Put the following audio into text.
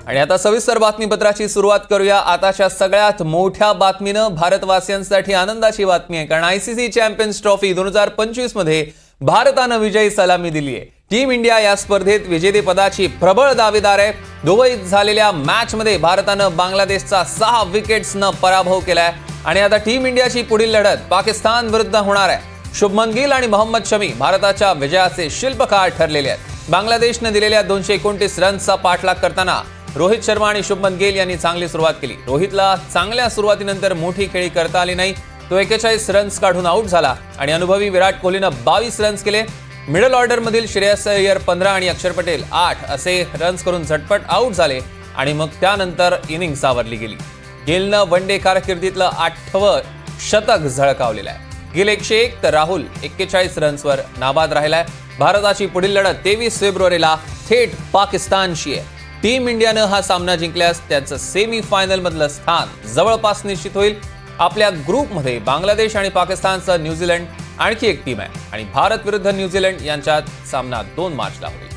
आणि आता सविस्तर बातमीपत्राची सुरुवात करूया। आताच्या सगळ्यात मोठ्या बातमीनं भारतवासियांसाठी आनंदाची बातमी आहे, कारण आयसीसी चॅम्पियन्स ट्रॉफी 2025 मध्ये भारतानं विजयी सलामी दिली आहे। टीम इंडिया या स्पर्धेत विजेतेपदाची प्रबळ दावेदार आहे। दुबईत झालेल्या मॅच मध्ये भारतानं बांगलादेशचा 6 विकेट्सनं पराभव केलाय आणि आता टीम इंडियाची पुढील लढत पाकिस्तान विरुद्ध होणार आहे। शुभमन गिल आणि मोहम्मद शमी भारताच्या विजयाचे शिल्पकार ठरलेले आहेत। बांगलादेशने दिलेल्या 229 रन्सचा पाठलाग करताना रोहित शर्मा आणि शुभमन गिल यांनी चांगली सुरुवात केली। रोहितला चांगल्या सुरुवातीनंतर मोठी खेळी करता आली नाही, तो 41 रन्स काढून आउट झाला आणि अनुभवी विराट कोहलीने 22 रन्स केले। मिडल ऑर्डर मधील श्रेयस अय्यर 15 आणि अक्षर पटेल 8 असे रन्स करून झटपट आउट झाले आणि मग त्यानंतर इनिंग सावरली गेली। गिलनं वनडे कारकिर्दीतलं 8वं शतक झळकावलेलं आहे। गिल 101 तर राहुल 41 रन्सवर नाबाद राहिलाय। भारताची पुढील लढत 23 फेब्रुवारीला थेट पाकिस्तानशी आहे। टीम इंडियानं हा सामना जिंकल्यास त्याचं सेमी फायनल मधलं स्थान जवळपास निश्चित होईल। आपल्या ग्रुपमध्ये बांगलादेश आणि पाकिस्तानसह न्यूझीलंड आणखी एक टीम आहे आणि भारत विरुद्ध न्यूझीलंड यांच्यात सामना 2 मार्चला होईल।